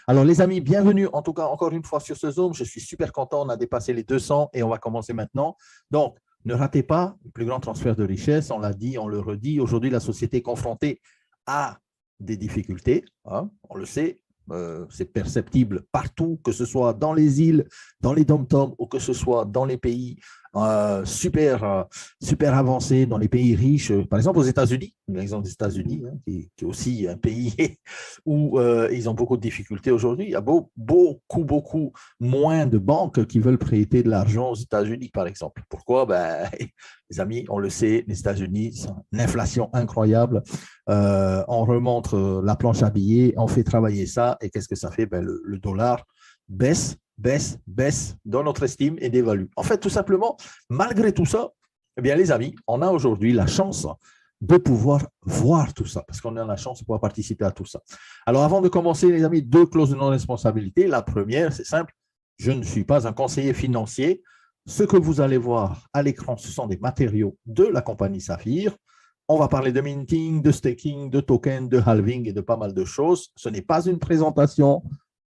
Alors, les amis, bienvenue en tout cas encore une fois sur ce Zoom. Je suis super content, on a dépassé les 200 et on va commencer maintenant. Donc, ne ratez pas le plus grand transfert de richesse, on l'a dit, on le redit. Aujourd'hui, la société est confrontée à des difficultés, hein, on le sait, c'est perceptible partout, que ce soit dans les îles, dans les dom-toms ou que ce soit dans les pays super avancés, dans les pays riches. Par exemple, aux États-Unis, l'exemple des États-Unis, hein, qui est aussi un pays où ils ont beaucoup de difficultés aujourd'hui. Il y a beaucoup moins de banques qui veulent prêter de l'argent aux États-Unis, par exemple. Pourquoi? Ben, les amis, on le sait, les États-Unis, c'est une inflation incroyable. On remonte la planche à billets, on fait travailler ça, et qu'est-ce que ça fait? Ben, le dollar baisse dans notre estime et dévalue. En fait, tout simplement, malgré tout ça, eh bien, les amis, on a aujourd'hui la chance de pouvoir voir tout ça, parce qu'on a la chance de pouvoir participer à tout ça. Alors, avant de commencer, les amis, 2 clauses de non-responsabilité. La première, c'est simple, je ne suis pas un conseiller financier. Ce que vous allez voir à l'écran, ce sont des matériaux de la compagnie Saphir. On va parler de minting, de staking, de token, de halving et de pas mal de choses. Ce n'est pas une présentation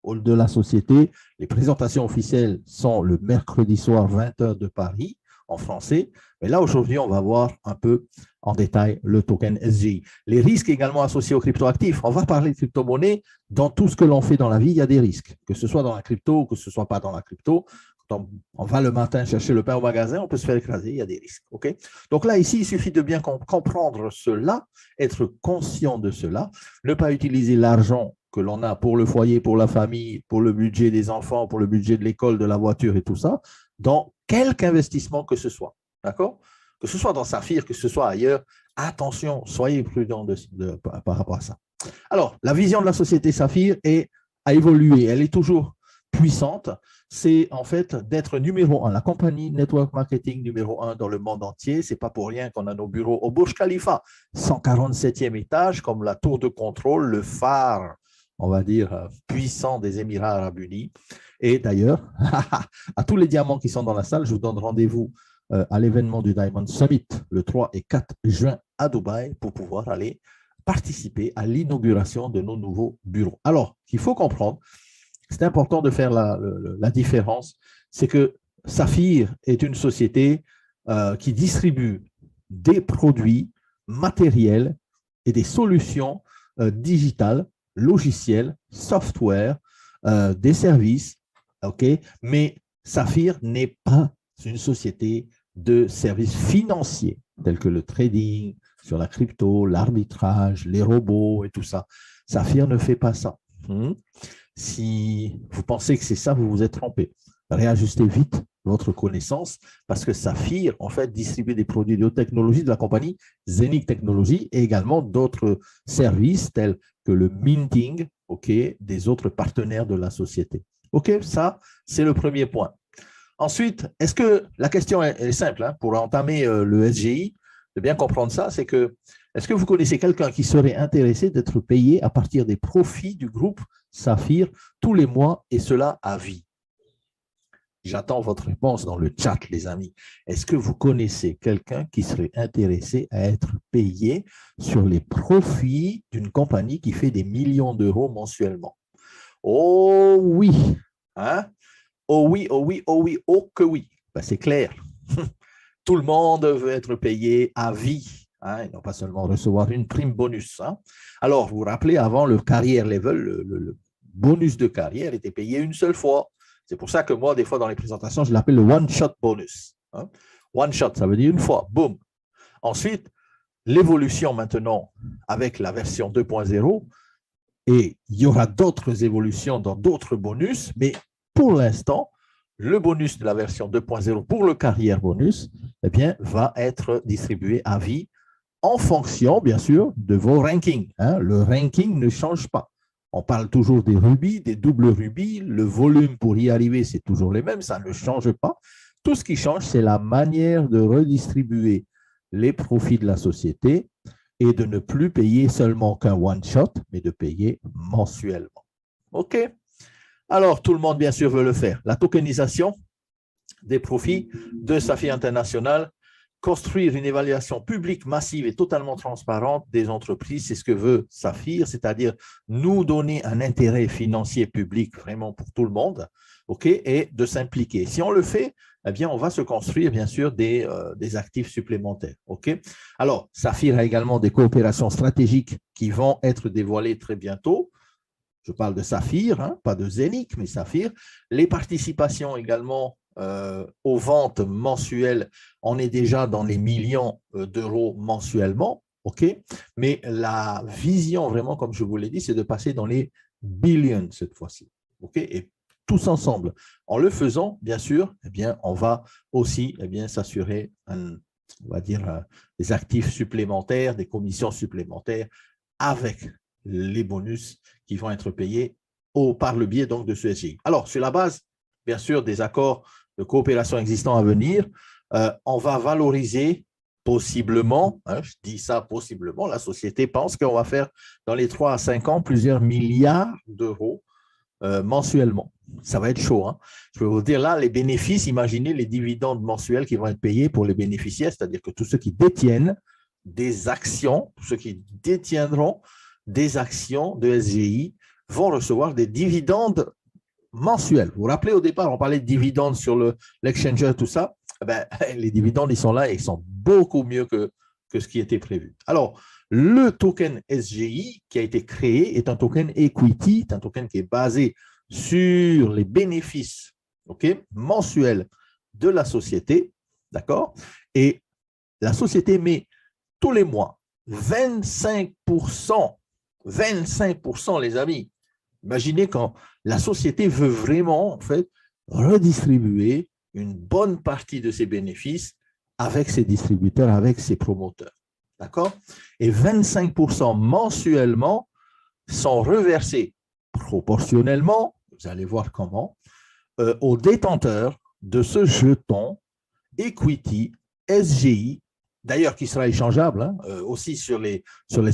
de la société. Les présentations officielles sont le mercredi soir 20h de Paris en français. Mais là, aujourd'hui, on va voir un peu en détail le token SGI. Les risques également associés aux cryptoactifs. On va parler de crypto-monnaie. Dans tout ce que l'on fait dans la vie, il y a des risques. Que ce soit dans la crypto ou que ce ne soit pas dans la crypto. Quand on va le matin chercher le pain au magasin, on peut se faire écraser, il y a des risques. Okay? Donc là, ici, il suffit de bien comprendre cela, être conscient de cela, ne pas utiliser l'argent que l'on a pour le foyer, pour la famille, pour le budget des enfants, pour le budget de l'école, de la voiture et tout ça, dans quelque investissement que ce soit. D'accord? Que ce soit dans Saphir, que ce soit ailleurs, attention, soyez prudents par rapport à ça. Alors, la vision de la société Saphir a évolué, elle est toujours puissante. C'est en fait d'être numéro 1, la compagnie network marketing numéro 1 dans le monde entier. Ce n'est pas pour rien qu'on a nos bureaux au Burj Khalifa, 147e étage, comme la tour de contrôle, le phare, on va dire, puissant des Émirats arabes unis. Et d'ailleurs, à tous les diamants qui sont dans la salle, je vous donne rendez-vous à l'événement du Diamond Summit le 3 et 4 juin à Dubaï pour pouvoir aller participer à l'inauguration de nos nouveaux bureaux. Alors, il faut comprendre, c'est important de faire la différence, c'est que Saphir est une société qui distribue des produits matériels et des solutions digitales, logiciels, software, des services, okay? Mais Saphir n'est pas une société de services financiers tels que le trading, sur la crypto, l'arbitrage, les robots et tout ça. Saphir ne fait pas ça. Si vous pensez que c'est ça, vous vous êtes trompé. Réajustez vite votre connaissance parce que Saphir, en fait, distribue des produits de haute technologie de la compagnie Zenith Technologies et également d'autres services tels que le minting, okay, des autres partenaires de la société. OK, ça, c'est le premier point. Ensuite, est-ce que la question est simple, hein, pour entamer le SGI, de bien comprendre ça, c'est que est-ce que vous connaissez quelqu'un qui serait intéressé d'être payé à partir des profits du groupe Saphir tous les mois et cela à vie? J'attends votre réponse dans le chat, les amis. Est-ce que vous connaissez quelqu'un qui serait intéressé à être payé sur les profits d'une compagnie qui fait des millions d'euros mensuellement? Oh oui, hein? Oh oui, oh oui, oh oui, oh que oui. Ben, c'est clair. Tout le monde veut être payé à vie, hein, et non pas seulement recevoir une prime bonus. Hein. Alors, vous vous rappelez, avant le carrière level, le bonus de carrière était payé une seule fois. C'est pour ça que moi, des fois, dans les présentations, je l'appelle le one-shot bonus. Hein. One shot, ça veut dire une fois, boum. Ensuite, l'évolution maintenant avec la version 2.0, et il y aura d'autres évolutions dans d'autres bonus, mais pour l'instant, le bonus de la version 2.0 pour le carrière bonus, eh bien, va être distribué à vie en fonction, bien sûr, de vos rankings. Hein. Le ranking ne change pas. On parle toujours des rubis, des doubles rubis. Le volume pour y arriver, c'est toujours les mêmes. Ça ne change pas. Tout ce qui change, c'est la manière de redistribuer les profits de la société et de ne plus payer seulement qu'un one-shot, mais de payer mensuellement. OK? Alors, tout le monde, bien sûr, veut le faire. La tokenisation des profits de Saphir International construire une évaluation publique, massive et totalement transparente des entreprises. C'est ce que veut Saphir, c'est-à-dire nous donner un intérêt financier public vraiment pour tout le monde, ok, et de s'impliquer. Si on le fait, eh bien, on va se construire, bien sûr, des actifs supplémentaires. Ok. Alors, Saphir a également des coopérations stratégiques qui vont être dévoilées très bientôt. Je parle de Saphir, hein, pas de Zénith, mais Saphir. Les participations également aux ventes mensuelles, on est déjà dans les millions d'euros mensuellement, ok. Mais la vision, vraiment, comme je vous l'ai dit, c'est de passer dans les billions cette fois-ci, ok. Et tous ensemble, en le faisant, bien sûr, eh bien, on va aussi s'assurer, on va dire, des actifs supplémentaires, des commissions supplémentaires avec les bonus qui vont être payés par le biais donc de ce SGI. Alors, sur la base, bien sûr, des accords de coopération existants à venir, on va valoriser possiblement, hein, je dis ça possiblement, la société pense qu'on va faire dans les 3 à 5 ans plusieurs milliards d'euros mensuellement. Ça va être chaud. Hein. Je peux vous dire là, les bénéfices, imaginez les dividendes mensuels qui vont être payés pour les bénéficiaires, c'est-à-dire que tous ceux qui détiennent des actions, tous ceux qui détiendront des actions de SGI vont recevoir des dividendes mensuels. Vous vous rappelez, au départ, on parlait de dividendes sur l'exchanger, tout ça. Ben, les dividendes, ils sont là et ils sont beaucoup mieux que ce qui était prévu. Alors, le token SGI qui a été créé est un token equity, c'est un token qui est basé sur les bénéfices mensuels de la société, d'accord? Et la société met tous les mois 25%, 25% les amis. Imaginez quand la société veut vraiment en fait redistribuer une bonne partie de ses bénéfices avec ses distributeurs, avec ses promoteurs. D'accord? Et 25% mensuellement sont reversés proportionnellement, vous allez voir comment, aux détenteurs de ce jeton equity SGI, d'ailleurs qui sera échangeable hein, aussi sur les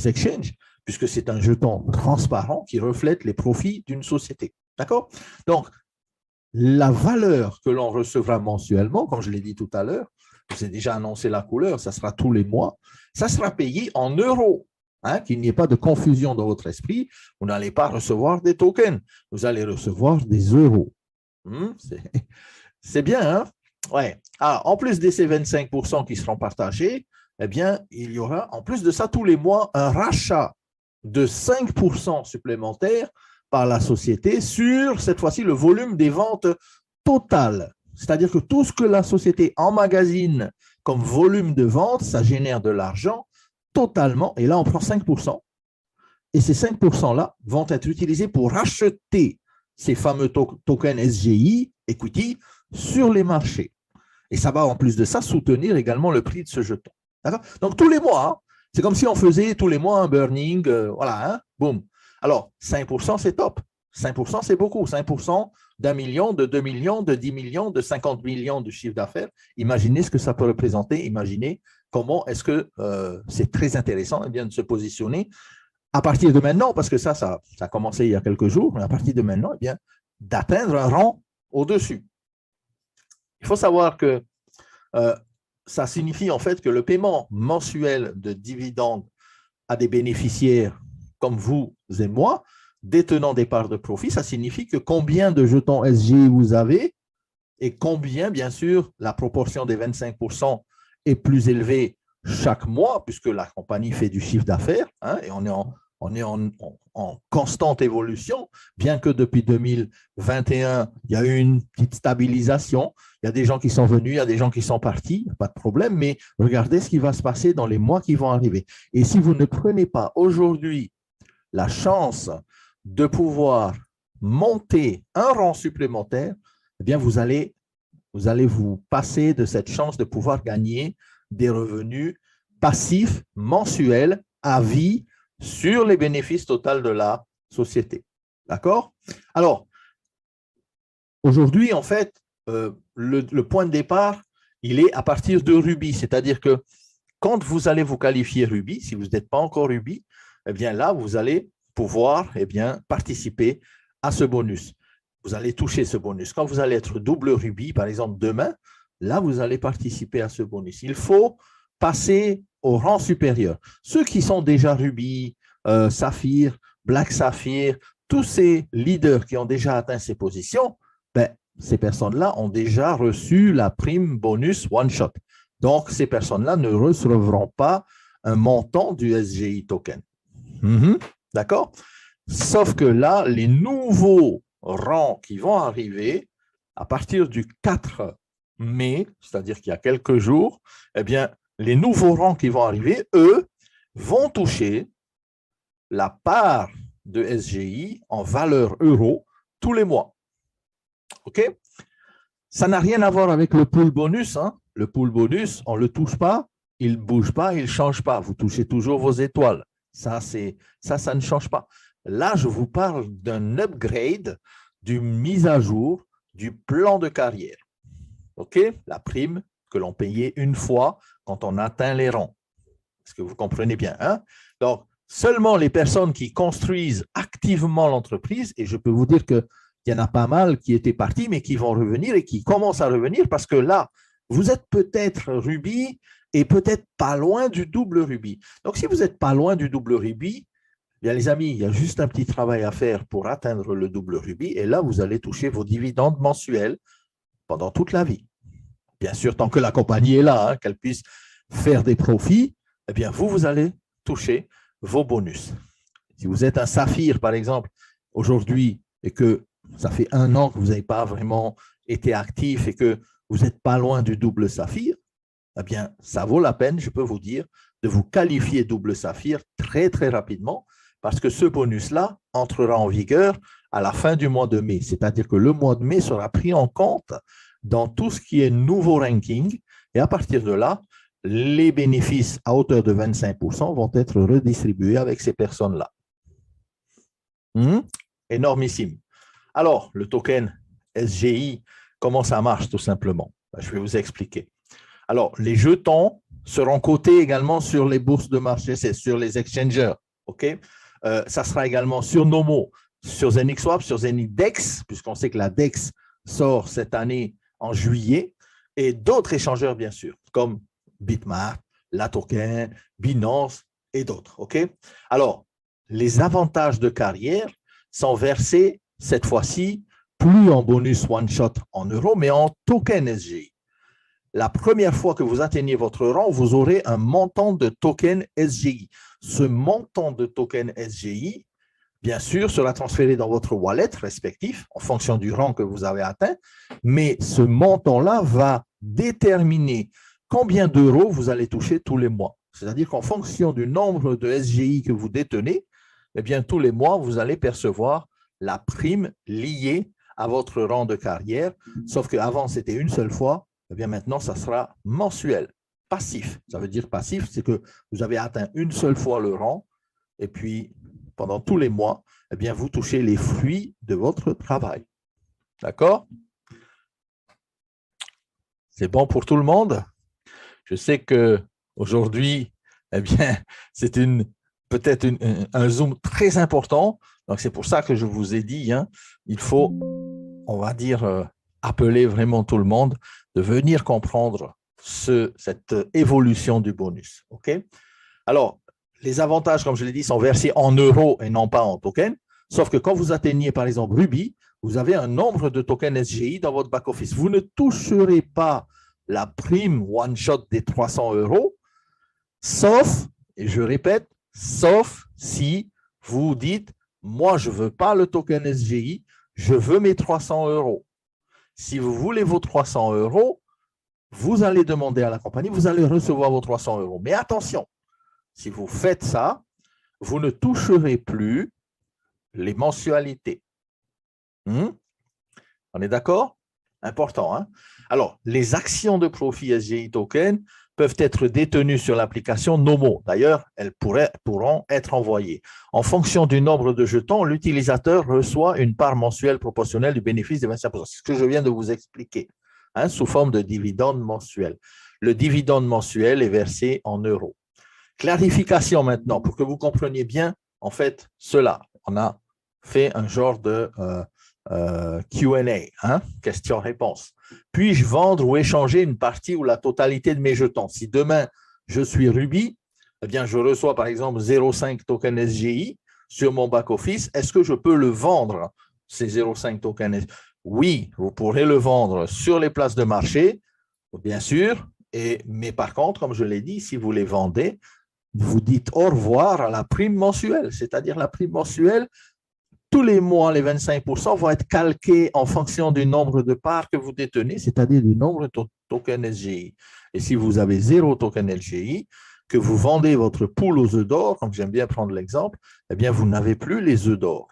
exchanges, puisque c'est un jeton transparent qui reflète les profits d'une société. D'accord? Donc, la valeur que l'on recevra mensuellement, comme je l'ai dit tout à l'heure, je vous ai déjà annoncé la couleur, ça sera tous les mois, ça sera payé en euros, hein, qu'il n'y ait pas de confusion dans votre esprit. Vous n'allez pas recevoir des tokens, vous allez recevoir des euros. C'est bien, hein? Ouais. Alors, en plus de ces 25% qui seront partagés, eh bien, il y aura, en plus de ça, tous les mois, un rachat de 5% supplémentaires par la société sur, cette fois-ci, le volume des ventes totales. C'est-à-dire que tout ce que la société emmagasine comme volume de vente, ça génère de l'argent totalement. Et là, on prend 5%. Et ces 5%-là vont être utilisés pour racheter ces fameux tokens SGI, equity, sur les marchés. Et ça va, en plus de ça, soutenir également le prix de ce jeton. Donc, tous les mois, hein, c'est comme si on faisait tous les mois un burning, voilà, hein, boum. Alors, 5%, c'est top. 5%, c'est beaucoup. 5% d'1 million, de 2 millions, de 10 millions, de 50 millions de chiffre d'affaires. Imaginez ce que ça peut représenter. Imaginez comment est-ce que c'est très intéressant de se positionner à partir de maintenant, parce que ça a commencé il y a quelques jours, mais à partir de maintenant, d'atteindre un rang au-dessus. Il faut savoir que ça signifie en fait que le paiement mensuel de dividendes à des bénéficiaires comme vous et moi, détenant des parts de profit, ça signifie que combien de jetons SGI vous avez et combien, bien sûr, la proportion des 25% est plus élevée chaque mois, puisque la compagnie fait du chiffre d'affaires, hein, et on est en constante évolution, bien que depuis 2021, il y a eu une petite stabilisation. Il y a des gens qui sont venus, il y a des gens qui sont partis, pas de problème, mais regardez ce qui va se passer dans les mois qui vont arriver. Et si vous ne prenez pas aujourd'hui la chance de pouvoir monter un rang supplémentaire, eh bien vous allez vous passer de cette chance de pouvoir gagner des revenus passifs mensuels à vie sur les bénéfices totaux de la société. D'accord? Alors, aujourd'hui, en fait, le point de départ, il est à partir de Ruby, c'est-à-dire que quand vous allez vous qualifier Ruby, si vous n'êtes pas encore Ruby, eh bien là, vous allez pouvoir participer à ce bonus. Vous allez toucher ce bonus. Quand vous allez être double Ruby, par exemple demain, là, vous allez participer à ce bonus. Il faut passer au rang supérieur. Ceux qui sont déjà Ruby, Saphir, Black Saphir, tous ces leaders qui ont déjà atteint ces positions, ben, ces personnes-là ont déjà reçu la prime bonus one shot. Donc, ces personnes-là ne recevront pas un montant du SGI token. D'accord? Sauf que là, les nouveaux rangs qui vont arriver à partir du 4 mai, c'est-à-dire qu'il y a quelques jours, eh bien, les nouveaux rangs qui vont arriver, eux, vont toucher la part de SGI en valeur euro tous les mois. OK? Ça n'a rien à voir avec le pool bonus. Hein? Le pool bonus, on ne le touche pas, il ne bouge pas, il ne change pas. Vous touchez toujours vos étoiles. Ça ne change pas. Là, je vous parle d'un upgrade, d'une mise à jour du plan de carrière. OK? La prime que l'on payait une fois quand on atteint les rangs. Est-ce que vous comprenez bien? Hein? Donc, seulement les personnes qui construisent activement l'entreprise, et je peux vous dire qu'il y en a pas mal qui étaient partis, mais qui vont revenir et qui commencent à revenir parce que là, vous êtes peut-être Ruby et peut-être pas loin du double Ruby. Donc, si vous n'êtes pas loin du double Ruby, bien, les amis, il y a juste un petit travail à faire pour atteindre le double Ruby et là, vous allez toucher vos dividendes mensuels pendant toute la vie. Bien sûr, tant que la compagnie est là, hein, qu'elle puisse faire des profits, eh bien, vous allez toucher vos bonus. Si vous êtes un saphir, par exemple, aujourd'hui, et que ça fait 1 an que vous n'avez pas vraiment été actif et que vous n'êtes pas loin du double saphir, eh bien, ça vaut la peine, je peux vous dire, de vous qualifier double saphir très, très rapidement parce que ce bonus-là entrera en vigueur à la fin du mois de mai. C'est-à-dire que le mois de mai sera pris en compte dans tout ce qui est nouveau ranking et à partir de là, les bénéfices à hauteur de 25% vont être redistribués avec ces personnes-là. Énormissime. Alors, le token SGI, comment ça marche tout simplement? Je vais vous expliquer. Alors, les jetons seront cotés également sur les bourses de marché, c'est sur les exchangers. OK? Ça sera également sur Nomo, sur ZenixSwap, sur ZenixDex, puisqu'on sait que la DEX sort cette année en juillet, et d'autres échangeurs, bien sûr, comme Bitmart, La Token, Binance et d'autres. OK? Alors, les avantages de carrière sont versés cette fois-ci plus en bonus one-shot en euros, mais en token SGI. La première fois que vous atteignez votre rang, vous aurez un montant de token SGI. Ce montant de token SGI, bien sûr, sera transféré dans votre wallet respectif en fonction du rang que vous avez atteint, mais ce montant-là va déterminer combien d'euros vous allez toucher tous les mois. C'est-à-dire qu'en fonction du nombre de SGI que vous détenez, eh bien, tous les mois, vous allez percevoir la prime liée à votre rang de carrière, sauf qu'avant, c'était une seule fois. Eh bien, maintenant, ça sera mensuel, passif. Ça veut dire passif, c'est que vous avez atteint une seule fois le rang et puis, pendant tous les mois, eh bien, vous touchez les fruits de votre travail. D'accord? C'est bon pour tout le monde? Je sais qu'aujourd'hui, eh bien, c'est peut-être un Zoom très important. Donc, c'est pour ça que je vous ai dit, hein, il faut, on va dire, appeler vraiment tout le monde de venir comprendre cette évolution du bonus. OK? Alors, les avantages, comme je l'ai dit, sont versés en euros et non pas en tokens. Sauf que quand vous atteignez, par exemple, Ruby, vous avez un nombre de tokens SGI dans votre back-office. Vous ne toucherez pas la prime one-shot des 300 euros, sauf, et je répète, sauf si vous dites, moi, je ne veux pas le token SGI, je veux mes 300 euros. Si vous voulez vos 300 euros, vous allez demander à la compagnie, vous allez recevoir vos 300 euros. Mais attention, si vous faites ça, vous ne toucherez plus les mensualités. On est d'accord? Important. Hein? Alors, les actions de profit SGI Token peuvent être détenues sur l'application Nomo. D'ailleurs, elles pourront être envoyées. En fonction du nombre de jetons, l'utilisateur reçoit une part mensuelle proportionnelle du bénéfice de 25%. C'est ce que je viens de vous expliquer, hein, sous forme de dividende mensuel. Le dividende mensuel est versé en euros. Clarification maintenant, pour que vous compreniez bien, en fait, cela. On a fait un genre de Q&A, hein, question-réponse. Puis-je vendre ou échanger une partie ou la totalité de mes jetons? Si demain, je suis Ruby, eh bien, je reçois par exemple 0,5 token SGI sur mon back-office. Est-ce que je peux le vendre, ces 0,5 tokens? Oui, vous pourrez le vendre sur les places de marché, bien sûr, mais par contre, comme je l'ai dit, si vous les vendez, vous dites au revoir à la prime mensuelle, c'est-à-dire la prime mensuelle, tous les mois, les 25% vont être calqués en fonction du nombre de parts que vous détenez, c'est-à-dire du nombre de tokens SGI. Et si vous avez 0 token SGI, que vous vendez votre poule aux œufs d'or, comme j'aime bien prendre l'exemple, eh bien, vous n'avez plus les œufs d'or,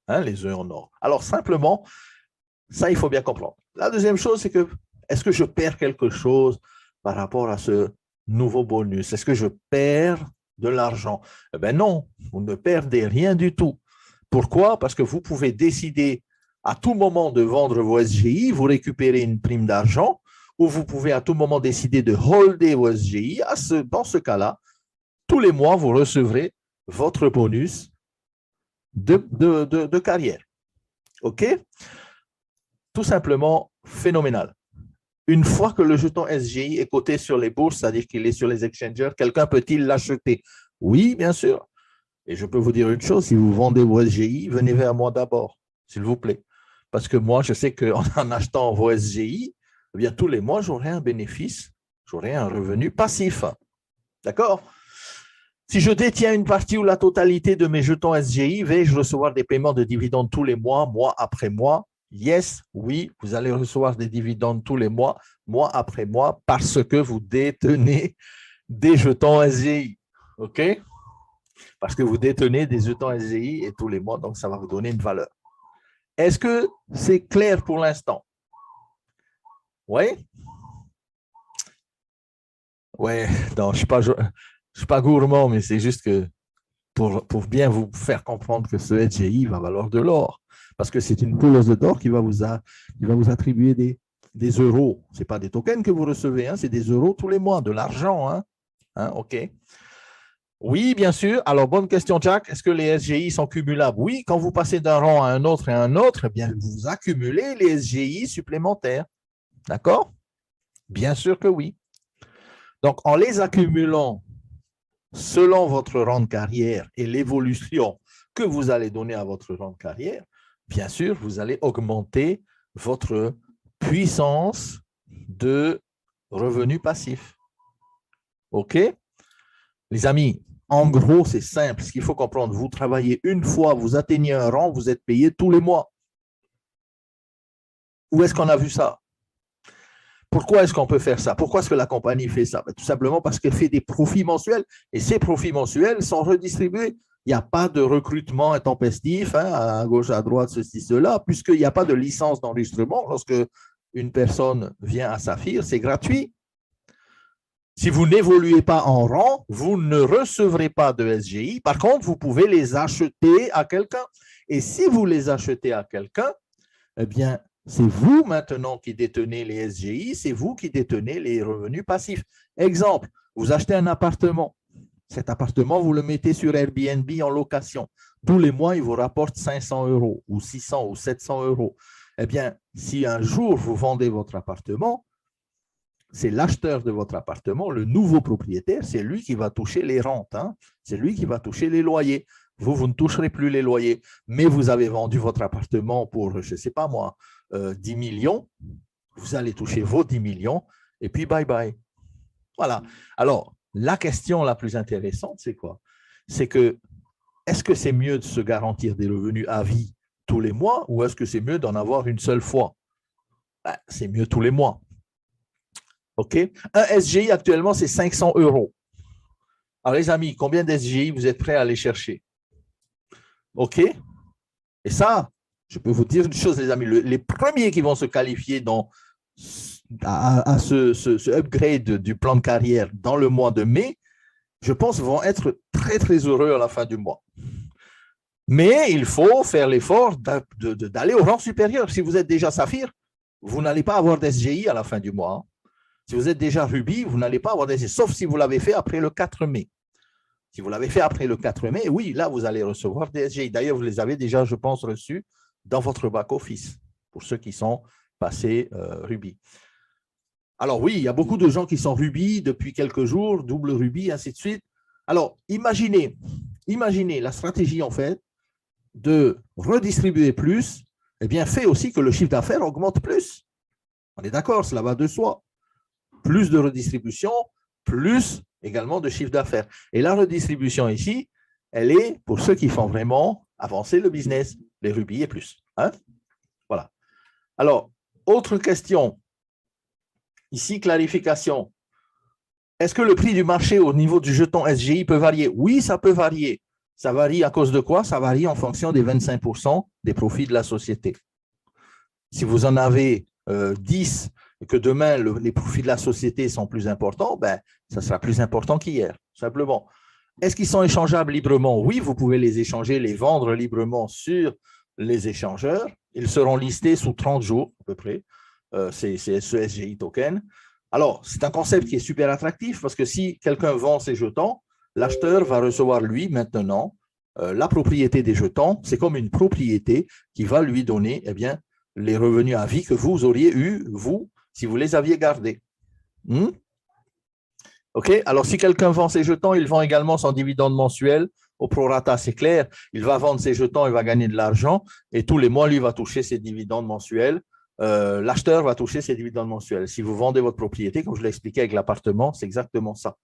hein, les œufs en or. Alors, simplement, ça, il faut bien comprendre. La deuxième chose, c'est que, est-ce que je perds quelque chose par rapport à ce nouveau bonus? Est-ce que je perds de l'argent? Eh bien non, vous ne perdez rien du tout. Pourquoi? Parce que vous pouvez décider à tout moment de vendre vos SGI, vous récupérez une prime d'argent, ou vous pouvez à tout moment décider de holder vos SGI. Dans ce cas-là, tous les mois, vous recevrez votre bonus de carrière. OK? Tout simplement phénoménal. Une fois que le jeton SGI est coté sur les bourses, c'est-à-dire qu'il est sur les exchangers, quelqu'un peut-il l'acheter? Oui, bien sûr. Et je peux vous dire une chose, si vous vendez vos SGI, venez vers moi d'abord, s'il vous plaît. Parce que moi, je sais qu'en achetant vos SGI, eh bien, tous les mois, j'aurai un bénéfice, j'aurai un revenu passif. D'accord? Si je détiens une partie ou la totalité de mes jetons SGI, vais-je recevoir des paiements de dividendes tous les mois, mois après mois? Yes, oui, vous allez recevoir des dividendes tous les mois, mois après mois, parce que vous détenez des jetons SGI. OK? Parce que vous détenez des jetons SGI et tous les mois, donc ça va vous donner une valeur. Est-ce que c'est clair pour l'instant? Oui? Oui, non, je ne suis pas gourmand, mais c'est juste que pour bien vous faire comprendre que ce SGI va valoir de l'or. Parce que c'est une poule d'or qui va vous attribuer des euros. Ce n'est pas des tokens que vous recevez, hein, c'est des euros tous les mois, de l'argent. Hein, OK. Oui, bien sûr. Alors, bonne question, Jack. Est-ce que les SGI sont cumulables? Oui, quand vous passez d'un rang à un autre et à un autre, eh bien, vous accumulez les SGI supplémentaires. D'accord? Bien sûr que oui. Donc, en les accumulant selon votre rang de carrière et l'évolution que vous allez donner à votre rang de carrière, bien sûr, vous allez augmenter votre puissance de revenu passif. OK? Les amis, en gros, c'est simple. Ce qu'il faut comprendre, vous travaillez une fois, vous atteignez un rang, vous êtes payé tous les mois. Où est-ce qu'on a vu ça? Pourquoi est-ce qu'on peut faire ça? Pourquoi est-ce que la compagnie fait ça? Tout simplement parce qu'elle fait des profits mensuels et ces profits mensuels sont redistribués. Il n'y a pas de recrutement intempestif, hein, à gauche, à droite, ceci, cela, puisqu'il n'y a pas de licence d'enregistrement. Lorsque une personne vient à Saphir, c'est gratuit. Si vous n'évoluez pas en rang, vous ne recevrez pas de SGI. Par contre, vous pouvez les acheter à quelqu'un. Et si vous les achetez à quelqu'un, eh bien, c'est vous maintenant qui détenez les SGI, c'est vous qui détenez les revenus passifs. Exemple, vous achetez un appartement. Cet appartement, vous le mettez sur Airbnb en location. Tous les mois, il vous rapporte 500 euros ou 600 ou 700 euros. Eh bien, si un jour vous vendez votre appartement, c'est l'acheteur de votre appartement, le nouveau propriétaire, c'est lui qui va toucher les rentes, hein? C'est lui qui va toucher les loyers. Vous ne toucherez plus les loyers, mais vous avez vendu votre appartement pour, je ne sais pas moi, 10 millions, vous allez toucher vos 10 millions, et puis bye bye. Voilà. Alors, la question la plus intéressante, c'est quoi? C'est que, est-ce que c'est mieux de se garantir des revenus à vie tous les mois, ou est-ce que c'est mieux d'en avoir une seule fois? Ben, c'est mieux tous les mois. OK? Un SGI actuellement, c'est 500 euros. Alors, les amis, combien d'SGI vous êtes prêts à aller chercher? OK? Et ça, je peux vous dire une chose, les amis, les premiers qui vont se qualifier à ce upgrade du plan de carrière dans le mois de mai, je pense, vont être très, très heureux à la fin du mois. Mais il faut faire l'effort d'aller au rang supérieur. Si vous êtes déjà Saphir, vous n'allez pas avoir d'SGI à la fin du mois. Si vous êtes déjà Ruby, vous n'allez pas avoir d'SGI, sauf si vous l'avez fait après le 4 mai. Si vous l'avez fait après le 4 mai, oui, là, vous allez recevoir des SGI. D'ailleurs, vous les avez déjà, je pense, reçus dans votre back-office, pour ceux qui sont passés Ruby. Alors oui, il y a beaucoup de gens qui sont rubis depuis quelques jours, double rubis, ainsi de suite. Alors, imaginez la stratégie, en fait, de redistribuer plus, eh bien, fait aussi que le chiffre d'affaires augmente plus. On est d'accord, cela va de soi. Plus de redistribution, plus également de chiffre d'affaires. Et la redistribution ici, elle est pour ceux qui font vraiment avancer le business, les rubis et plus. Hein? Voilà. Alors, autre question. Ici, clarification. Est-ce que le prix du marché au niveau du jeton SGI peut varier? Oui, ça peut varier. Ça varie à cause de quoi? Ça varie en fonction des 25% des profits de la société. Si vous en avez 10 et que demain, les profits de la société sont plus importants, ben, ça sera plus important qu'hier, simplement. Est-ce qu'ils sont échangeables librement? Oui, vous pouvez les échanger, les vendre librement sur les échangeurs. Ils seront listés sous 30 jours, à peu près. C'est ce SGI token. Alors, c'est un concept qui est super attractif parce que si quelqu'un vend ses jetons, l'acheteur va recevoir, lui, maintenant, la propriété des jetons. C'est comme une propriété qui va lui donner, eh bien, les revenus à vie que vous auriez eu, vous, si vous les aviez gardés. OK? Alors, si quelqu'un vend ses jetons, il vend également son dividende mensuel au prorata, c'est clair. Il va vendre ses jetons, il va gagner de l'argent et tous les mois, lui, va toucher ses dividendes mensuels. L'acheteur va toucher ses dividendes mensuels. Si vous vendez votre propriété, comme je l'ai expliqué avec l'appartement, c'est exactement ça.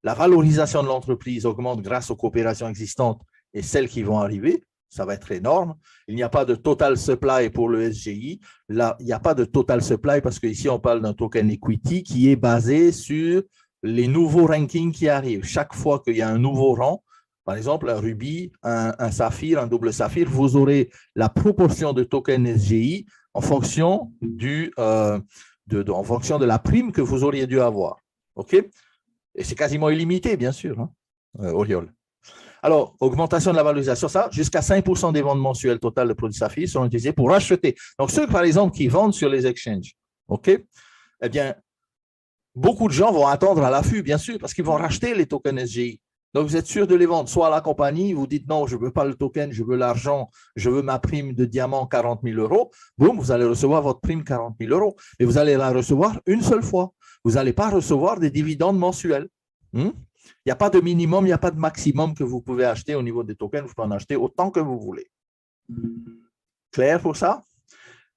La valorisation de l'entreprise augmente grâce aux coopérations existantes et celles qui vont arriver. Ça va être énorme. Il n'y a pas de total supply pour le SGI. Là, il n'y a pas de total supply parce qu'ici, on parle d'un token equity qui est basé sur les nouveaux rankings qui arrivent. Chaque fois qu'il y a un nouveau rang, par exemple, un rubis, un saphir, un double saphir, vous aurez la proportion de tokens SGI en fonction, en fonction de la prime que vous auriez dû avoir. OK? Et c'est quasiment illimité, bien sûr, hein, Oriol. Alors, augmentation de la valorisation, ça, jusqu'à 5% des ventes mensuelles totales de produits Saphir sont utilisés pour acheter. Donc, ceux, par exemple, qui vendent sur les exchanges, OK? Eh bien, beaucoup de gens vont attendre à l'affût, bien sûr, parce qu'ils vont racheter les tokens SGI. Donc, vous êtes sûr de les vendre. Soit à la compagnie, vous dites non, je ne veux pas le token, je veux l'argent, je veux ma prime de diamant 40 000 euros. Boum, vous allez recevoir votre prime 40 000 euros. Mais vous allez la recevoir une seule fois. Vous n'allez pas recevoir des dividendes mensuels. Il n'y a pas de minimum, il n'y a pas de maximum que vous pouvez acheter au niveau des tokens. Vous pouvez en acheter autant que vous voulez. Clair pour ça?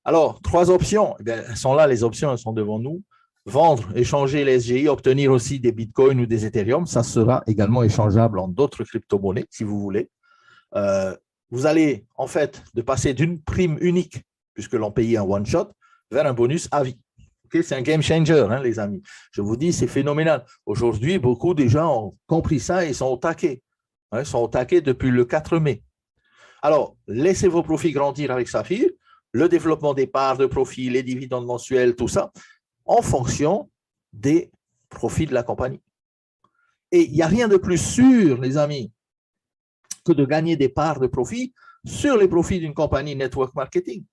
Alors, 3 options. Eh bien, elles sont là, les options, elles sont devant nous. Vendre, échanger les SGI, obtenir aussi des bitcoins ou des Ethereum. Ça sera également échangeable en d'autres crypto-monnaies, si vous voulez. Vous allez, en fait, de passer d'une prime unique, puisque l'on payait un one-shot, vers un bonus à vie. Okay, c'est un game changer, hein, les amis. Je vous dis, c'est phénoménal. Aujourd'hui, beaucoup de gens ont compris ça et sont au taquet. Ils sont au taquet depuis le 4 mai. Alors, laissez vos profits grandir avec Saphir, le développement des parts de profit, les dividendes mensuels, tout ça, en fonction des profits de la compagnie. Et il n'y a rien de plus sûr, les amis, que de gagner des parts de profit sur les profits d'une compagnie network marketing.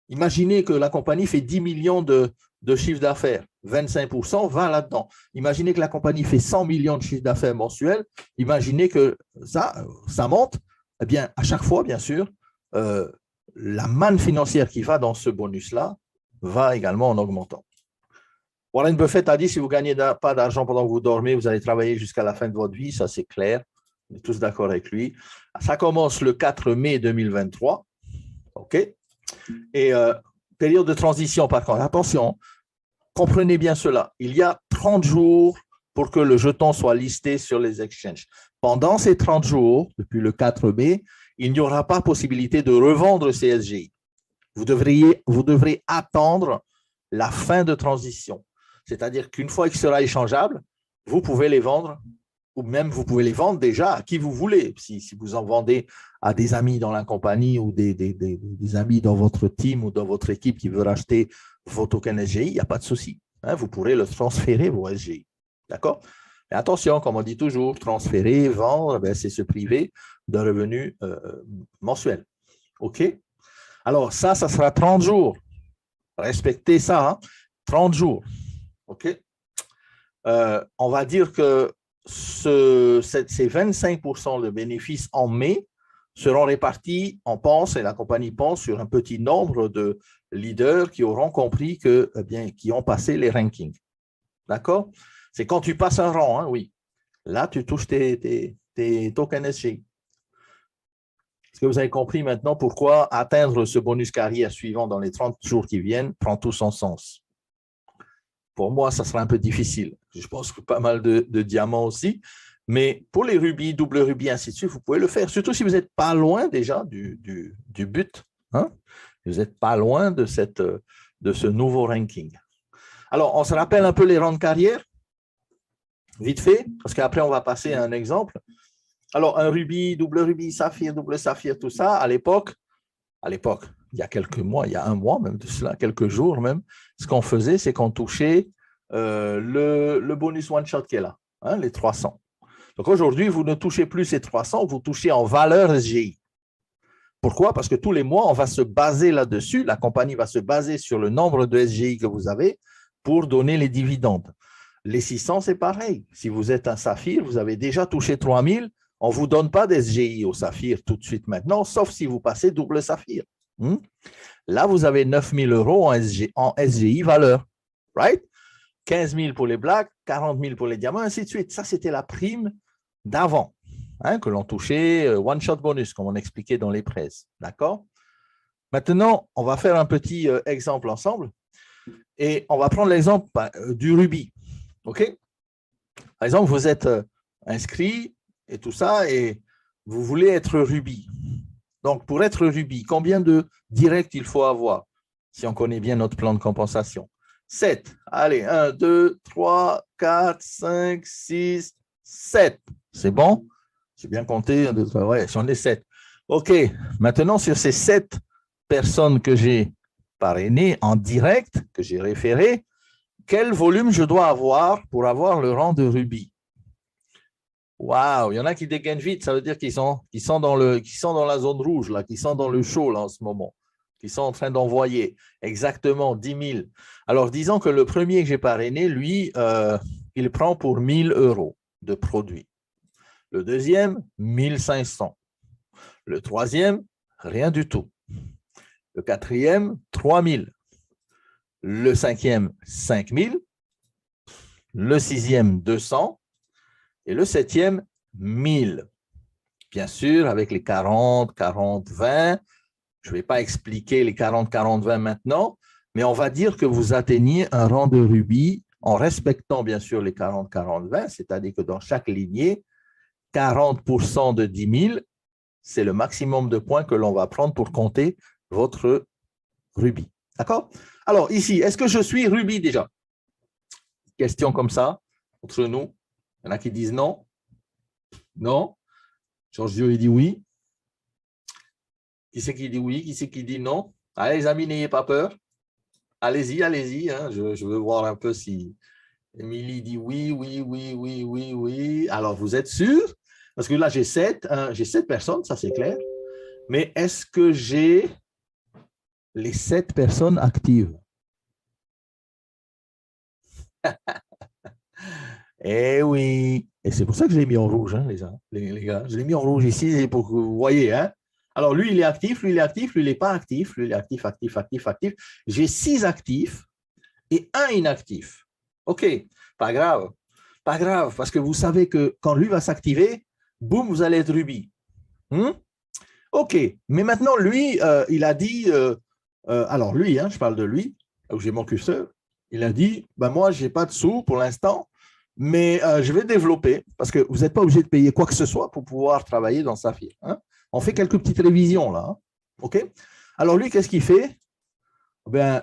Imaginez que la compagnie fait 10 millions de chiffre d'affaires, 25% va là-dedans. Imaginez que la compagnie fait 100 millions de chiffre d'affaires mensuel, imaginez que ça monte. Eh bien, à chaque fois, bien sûr, la manne financière qui va dans ce bonus-là va également en augmentant. Warren Buffett a dit, si vous ne gagnez pas d'argent pendant que vous dormez, vous allez travailler jusqu'à la fin de votre vie, ça c'est clair, on est tous d'accord avec lui. Ça commence le 4 mai 2023, OK? Et période de transition, par contre, attention, comprenez bien cela, il y a 30 jours pour que le jeton soit listé sur les exchanges. Pendant ces 30 jours, depuis le 4 mai, il n'y aura pas possibilité de revendre ces SGI. Vous devrez attendre la fin de transition. C'est-à-dire qu'une fois qu'il sera échangeable, vous pouvez les vendre, ou même vous pouvez les vendre déjà à qui vous voulez. Si vous en vendez à des amis dans la compagnie ou des amis dans votre team ou dans votre équipe qui veulent acheter vos tokens SGI, il n'y a pas de souci. Vous pourrez le transférer, vos SGI. D'accord? Mais attention, comme on dit toujours, transférer, vendre, c'est se priver d'un revenu mensuel. OK? Alors, ça sera 30 jours. Respectez ça, hein? 30 jours. OK? On va dire que ces 25% de bénéfices en mai seront répartis, on pense, et la compagnie pense, sur un petit nombre de leaders qui auront compris que, eh bien, qui ont passé les rankings. D'accord? C'est quand tu passes un rang, hein, oui. Là, tu touches tes tokens SGI. Est-ce que vous avez compris maintenant pourquoi atteindre ce bonus carrière suivant dans les 30 jours qui viennent prend tout son sens? Pour moi, ça sera un peu difficile. Je pense que pas mal de diamants aussi. Mais pour les rubis, double rubis, ainsi de suite, vous pouvez le faire. Surtout si vous n'êtes pas loin déjà du but. Hein? Vous n'êtes pas loin de ce nouveau ranking. Alors, on se rappelle un peu les rangs de carrière, vite fait, parce qu'après, on va passer à un exemple. Alors, un rubis, double saphir, tout ça, à l'époque, il y a quelques mois, il y a un mois même de cela, quelques jours même, ce qu'on faisait, c'est qu'on touchait le bonus one-shot qui est là, hein, les 300. Donc aujourd'hui, vous ne touchez plus ces 300, vous touchez en valeur SGI. Pourquoi? Parce que tous les mois, on va se baser là-dessus, la compagnie va se baser sur le nombre de SGI que vous avez pour donner les dividendes. Les 600, c'est pareil. Si vous êtes un saphir, vous avez déjà touché 3000, on ne vous donne pas d'SGI au saphir tout de suite maintenant, sauf si vous passez double saphir. Là, vous avez 9 000 € en SGI valeur. Right? 15 000 pour les blacks, 40 000 pour les diamants, ainsi de suite. Ça, c'était la prime d'avant, hein, que l'on touchait one-shot bonus, comme on expliquait dans les presses. D'accord? Maintenant, on va faire un petit exemple ensemble. Et on va prendre l'exemple du rubis. OK? Par exemple, vous êtes inscrit et tout ça, et vous voulez être rubis. Donc, pour être rubis, combien de directs il faut avoir, si on connaît bien notre plan de compensation? 7. Allez, 1, 2, 3, 4, 5, 6, 7. C'est bon? J'ai bien compté. 1, 2, 3, ouais, j'en ai 7. OK. Maintenant, sur ces 7 personnes que j'ai parrainées en direct, que j'ai référées, quel volume je dois avoir pour avoir le rang de rubis? Waouh, il y en a qui dégainent vite, ça veut dire qu'ils sont dans la zone rouge, là, qui sont dans le chaud là, en ce moment, qui sont en train d'envoyer exactement 10 000. Alors, disons que le premier que j'ai parrainé, lui, il prend pour 1 000 € de produit. Le deuxième, 1 500. Le troisième, rien du tout. Le quatrième, 3 000. Le cinquième, 5 000. Le sixième, 200. Et le septième, 1000. Bien sûr, avec les 40, 40, 20. Je ne vais pas expliquer les 40, 40, 20 maintenant, mais on va dire que vous atteignez un rang de rubis en respectant bien sûr les 40, 40, 20, c'est-à-dire que dans chaque lignée, 40% de 10 000, c'est le maximum de points que l'on va prendre pour compter votre rubis. D'accord? Alors ici, est-ce que je suis rubis déjà? Question comme ça, entre nous. Il y en a qui disent non. Non. Giorgio, il dit oui. Qui c'est qui dit oui? Qui c'est qui dit non? Allez, les amis, n'ayez pas peur. Allez-y, allez-y. Hein. Je veux voir un peu si Émilie dit oui, oui, oui, oui, oui, oui. Alors, vous êtes sûr? Parce que là, j'ai 7 personnes, ça c'est clair. Mais est-ce que j'ai les 7 personnes actives? Eh oui. Et c'est pour ça que je l'ai mis en rouge, hein, les gars. Je l'ai mis en rouge ici pour que vous voyez. Hein. Alors, lui, il est actif, lui, il est actif, lui, il n'est pas actif, lui, il est actif, actif, actif, actif. J'ai 6 actifs et 1 inactif. OK, pas grave. Pas grave, parce que vous savez que quand lui va s'activer, boum, vous allez être rubis. OK, mais maintenant, lui, il a dit, alors lui, hein, je parle de lui, où j'ai mon curseur, il a dit, ben moi, je n'ai pas de sous pour l'instant, mais je vais développer, parce que vous n'êtes pas obligé de payer quoi que ce soit pour pouvoir travailler dans Saphir. Hein. On fait quelques petites révisions là. Hein. OK? Alors lui, qu'est-ce qu'il fait? Ben,